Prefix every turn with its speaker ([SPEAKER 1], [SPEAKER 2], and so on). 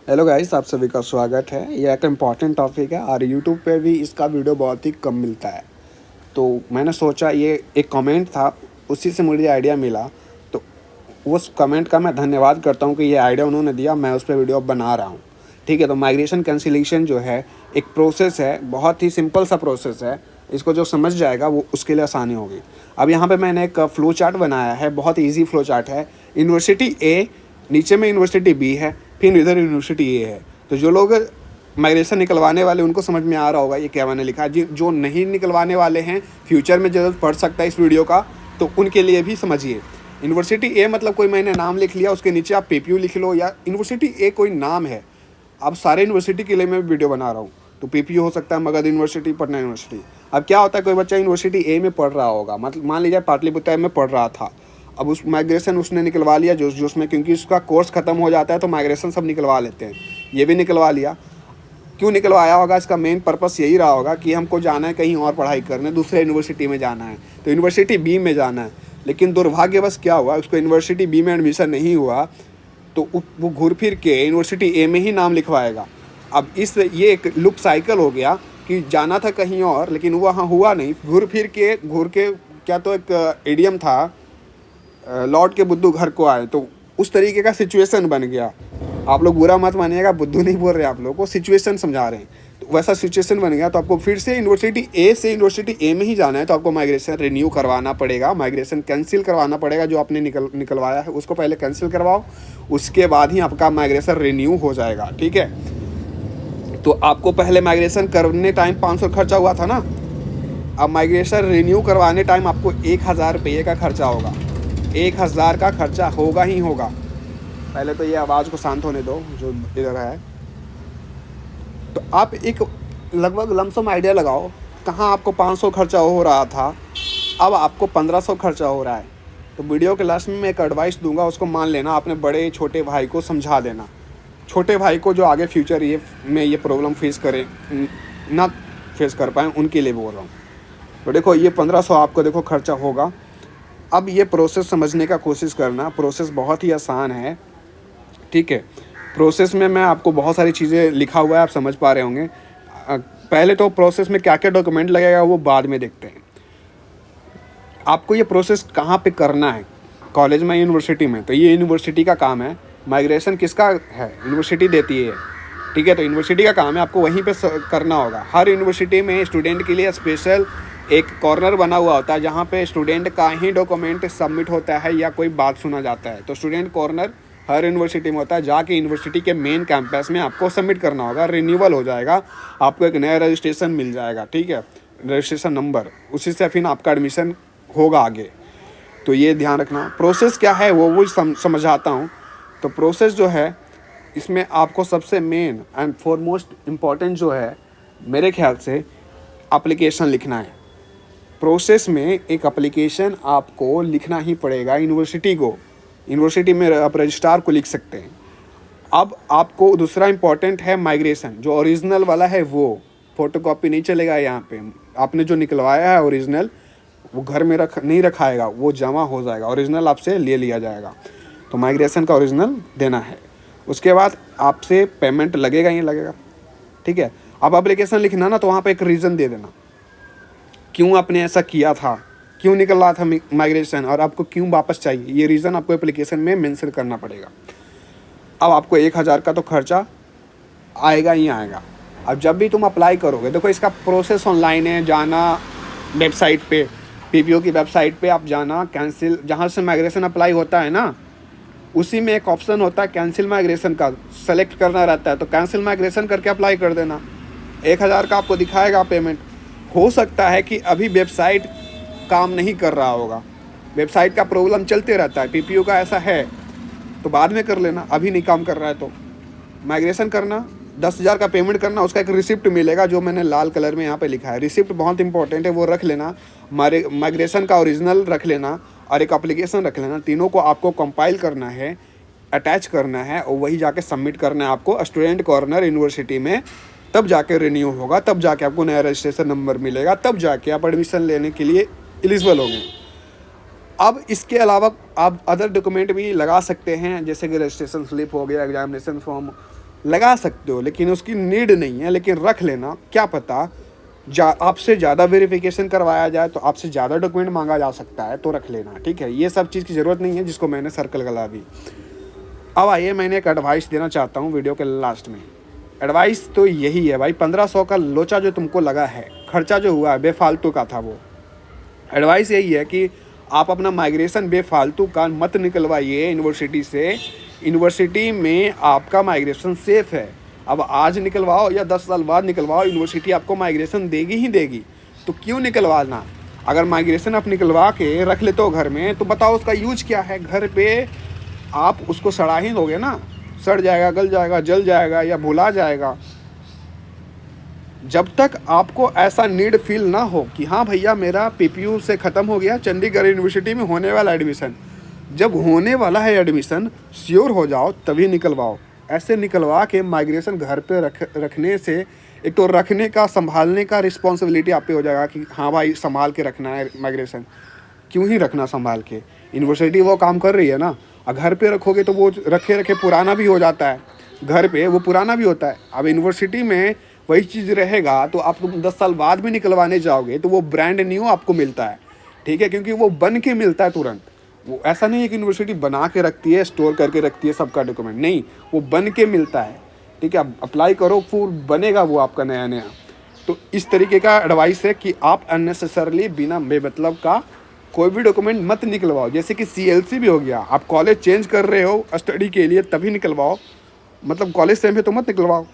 [SPEAKER 1] Hello guys, आप सभी का स्वागत है। ये एक इम्पॉर्टेंट टॉपिक है और यूट्यूब पे भी इसका वीडियो बहुत ही कम मिलता है। तो मैंने सोचा, ये एक कमेंट था, उसी से मुझे आइडिया मिला। तो उस कमेंट का मैं धन्यवाद करता हूँ कि ये आइडिया उन्होंने दिया, मैं उस पर वीडियो बना रहा हूँ। ठीक है, तो माइग्रेशन कैंसिलेशन जो है एक प्रोसेस है, बहुत ही सिंपल सा प्रोसेस है। इसको जो समझ जाएगा वो उसके लिए आसानी होगी। अब यहाँ पे मैंने एक फ़्लो चार्ट बनाया है, बहुत ईजी फ़्लो चार्ट है। यूनिवर्सिटी ए, नीचे में यूनिवर्सिटी बी है, फिर इधर यूनिवर्सिटी ए है। तो जो लोग माइग्रेशन निकलवाने वाले उनको समझ में आ रहा होगा ये क्या मैंने लिखा है। जो नहीं निकलवाने वाले हैं, फ्यूचर में ज़रूरत पड़ सकता है इस वीडियो का, तो उनके लिए भी समझिए। यूनिवर्सिटी ए मतलब कोई मैंने नाम लिख लिया, उसके नीचे आप पीपीयू लिख लो, या यूनिवर्सिटी ए कोई नाम है। अब सारे यूनिवर्सिटी के लिए मैं वीडियो बना रहा हूँ, तो पीपीयू हो सकता है मगध यूनिवर्सिटी, पटना यूनिवर्सिटी। अब क्या होता है, कोई बच्चा यूनिवर्सिटी ए में पढ़ रहा होगा, मतलब मान लीजिए पाटलिपुत्र में पढ़ रहा था। अब उस माइग्रेशन उसने निकलवा लिया जोश जोश में, क्योंकि उसका कोर्स ख़त्म हो जाता है तो माइग्रेशन सब निकलवा लेते हैं। ये भी निकलवा लिया। क्यों निकलवाया होगा? इसका मेन पर्पस यही रहा होगा कि हमको जाना है कहीं और पढ़ाई करने, दूसरे यूनिवर्सिटी में जाना है, तो यूनिवर्सिटी बी में जाना है। लेकिन दुर्भाग्यवश क्या हुआ, उसको यूनिवर्सिटी बी में एडमिशन नहीं हुआ, तो वो घूर फिर के यूनिवर्सिटी ए में ही नाम लिखवाएगा। अब ये एक लूप साइकिल हो गया कि जाना था कहीं और, लेकिन वहाँ हुआ नहीं। घूर के क्या, तो एक इडियम था, लौट के बुद्धू घर को आए, तो उस तरीके का सिचुएशन बन गया। आप लोग बुरा मत मानिएगा, बुद्धू नहीं बोल रहे, आप लोगों को सिचुएशन समझा रहे हैं। तो वैसा सिचुएशन बन गया, तो आपको फिर से यूनिवर्सिटी ए से यूनिवर्सिटी ए में ही जाना है, तो आपको माइग्रेशन रिन्यू करवाना पड़ेगा, माइग्रेशन कैंसिल करवाना पड़ेगा। जो आपने निकलवाया है उसको पहले कैंसिल करवाओ, उसके बाद ही आपका माइग्रेशन रिन्यू हो जाएगा। ठीक है, तो आपको पहले माइग्रेशन करने टाइम 500 खर्चा हुआ था ना, अब माइग्रेशन रिन्यू करवाने टाइम आपको 1000 रुपये का खर्चा होगा। 1000 का खर्चा होगा ही होगा। पहले तो ये आवाज़ को शांत होने दो जो इधर है। तो आप एक लगभग लमसम आइडिया लगाओ, कहाँ आपको 500 खर्चा हो रहा था, अब आपको 1500 खर्चा हो रहा है। तो वीडियो के लास्ट में मैं एक एडवाइस दूंगा, उसको मान लेना, अपने बड़े छोटे भाई को समझा देना। छोटे भाई को जो आगे फ्यूचर ये प्रॉब्लम फेस करें, ना फेस कर पाएँ, उनके लिए बोल रहा हूँ। तो देखो, ये 1500 आपको देखो खर्चा होगा। अब ये प्रोसेस समझने का कोशिश करना, प्रोसेस बहुत ही आसान है। ठीक है, प्रोसेस में मैं आपको बहुत सारी चीज़ें लिखा हुआ है, आप समझ पा रहे होंगे। पहले तो प्रोसेस में क्या क्या डॉक्यूमेंट लगेगा वो बाद में देखते हैं। आपको ये प्रोसेस कहाँ पे करना है, कॉलेज में, यूनिवर्सिटी में, तो ये यूनिवर्सिटी का काम है। माइग्रेशन किसका है? यूनिवर्सिटी देती है। ठीक है, तो यूनिवर्सिटी का काम है, आपको वहीं पे करना होगा। हर यूनिवर्सिटी में स्टूडेंट के लिए स्पेशल एक कॉर्नर बना हुआ होता है, जहाँ पे स्टूडेंट का ही डॉक्यूमेंट सबमिट होता है या कोई बात सुना जाता है। तो स्टूडेंट कॉर्नर हर यूनिवर्सिटी में होता है, जाके यूनिवर्सिटी के मेन कैंपस में आपको सबमिट करना होगा। रिन्यूअल हो जाएगा, आपको एक नया रजिस्ट्रेशन मिल जाएगा। ठीक है, रजिस्ट्रेशन नंबर, उसी से फिर आपका एडमिशन होगा आगे। तो ये ध्यान रखना। प्रोसेस क्या है वो समझाता हूँ। तो प्रोसेस जो है, इसमें आपको सबसे मेन एंड फॉरमोस्ट इम्पॉर्टेंट जो है, मेरे ख्याल से एप्लीकेशन लिखना है। प्रोसेस में एक एप्लीकेशन आपको लिखना ही पड़ेगा यूनिवर्सिटी को। यूनिवर्सिटी में आप रजिस्ट्रार को लिख सकते हैं। अब आपको दूसरा इम्पॉर्टेंट है माइग्रेशन, जो ओरिजिनल वाला है वो फ़ोटोकॉपी नहीं चलेगा। यहाँ पे आपने जो निकलवाया है ओरिजिनल, वो घर में नहीं रखाएगा, वो जमा हो जाएगा, ओरिजिनल आपसे ले लिया जाएगा। तो माइग्रेशन का ओरिजिनल देना है। उसके बाद आपसे पेमेंट लगेगा ही लगेगा। ठीक है, अब एप्लीकेशन लिखना ना, तो वहाँ पे एक रीज़न दे देना, क्यों आपने ऐसा किया था, क्यों निकल रहा था माइग्रेशन, और आपको क्यों वापस चाहिए, ये रीज़न आपको एप्लीकेशन में मेंशन करना पड़ेगा। अब आपको 1000 का तो खर्चा आएगा ही आएगा। अब जब भी तुम अप्लाई करोगे, देखो इसका प्रोसेस ऑनलाइन है। जाना वेबसाइट पे, पीपीओ की वेबसाइट पे आप जाना, कैंसिल, जहाँ से माइग्रेशन अप्लाई होता है ना, उसी में एक ऑप्शन होता है कैंसिल माइग्रेशन का, सेलेक्ट करना रहता है। तो कैंसिल माइग्रेशन करके अप्लाई कर देना। 1000 का आपको दिखाएगा पेमेंट। हो सकता है कि अभी वेबसाइट काम नहीं कर रहा होगा, वेबसाइट का प्रॉब्लम चलते रहता है, पीपीयू का ऐसा है, तो बाद में कर लेना। अभी नहीं काम कर रहा है तो माइग्रेशन करना, 10,000 का पेमेंट करना, उसका एक रिसिप्ट मिलेगा, जो मैंने लाल कलर में यहाँ पे लिखा है। रिसिप्ट बहुत इंपॉर्टेंट है, वो रख लेना। माइग्रेशन का ओरिजिनल रख लेना और एक एप्लीकेशन रख लेना। तीनों को आपको कंपाइल करना है, अटैच करना है, और वही जाके सबमिट करना है आपको स्टूडेंट कॉर्नर यूनिवर्सिटी में। तब जाके रिन्यू होगा, तब जाके आपको नया रजिस्ट्रेशन नंबर मिलेगा, तब जाके आप एडमिशन लेने के लिए एलिजिबल होंगे। अब इसके अलावा आप अदर डॉक्यूमेंट भी लगा सकते हैं, जैसे कि रजिस्ट्रेशन स्लिप हो गया, एग्जामिनेशन फॉर्म लगा सकते हो, लेकिन उसकी नीड नहीं है, लेकिन रख लेना, क्या पता आपसे ज़्यादा वेरिफिकेशन करवाया जाए तो आपसे ज़्यादा डॉक्यूमेंट मांगा जा सकता है, तो रख लेना, ठीक है। ये सब चीज़ की ज़रूरत नहीं है जिसको मैंने सर्कल करा दी। अब आइए, मैंने एक एडवाइस देना चाहता हूँ वीडियो के लास्ट में। एडवाइस तो यही है भाई, 1500 का लोचा जो तुमको लगा है, खर्चा जो हुआ है बेफालतू का था, वो एडवाइस यही है कि आप अपना माइग्रेशन बेफालतू का मत निकलवाइए यूनिवर्सिटी से। यूनिवर्सिटी में आपका माइग्रेशन सेफ़ है। अब आज निकलवाओ या 10 साल बाद निकलवाओ, यूनिवर्सिटी आपको माइग्रेशन देगी ही देगी, तो क्यों निकलवाना। अगर माइग्रेशन आप निकलवा के रख लेते हो घर में, तो बताओ उसका यूज क्या है। घर पे आप उसको सड़ा ही दोगे ना, सड़ जाएगा, गल जाएगा, जल जाएगा या भुला जाएगा। जब तक आपको ऐसा नीड फील ना हो कि हाँ भैया मेरा पीपीयू से ख़त्म हो गया, चंडीगढ़ यूनिवर्सिटी में होने वाला एडमिशन, जब होने वाला है एडमिशन, श्योर हो जाओ तभी निकलवाओ। ऐसे निकलवा के माइग्रेशन घर पे रखने से, एक तो रखने का, संभालने का रिस्पॉन्सिबिलिटी आप पे हो जाएगा कि हाँ भाई संभाल के रखना है माइग्रेशन। क्यों ही रखना संभाल के, यूनिवर्सिटी वो काम कर रही है ना। और घर पे रखोगे तो वो रखे रखे पुराना भी हो जाता है, घर पे वो पुराना भी होता है। अब यूनिवर्सिटी में वही चीज़ रहेगा तो आप 10 साल बाद भी निकलवाने जाओगे तो वो ब्रांड न्यू आपको मिलता है, ठीक है, क्योंकि वो बन के मिलता है तुरंत। वो ऐसा नहीं है कि यूनिवर्सिटी बना के रखती है, स्टोर करके रखती है सबका डॉक्यूमेंट, नहीं, वो बन के मिलता है, ठीक है। आप अप्लाई करो, फिर बनेगा वो आपका नया नया। तो इस तरीके का एडवाइस है कि आप अननेसेसरली बिना बेमतलब का कोई भी डॉक्यूमेंट मत निकलवाओ। जैसे कि CLC भी हो गया, आप कॉलेज चेंज कर रहे हो स्टडी के लिए तभी निकलवाओ, मतलब कॉलेज टाइम पे तो मत निकलवाओ।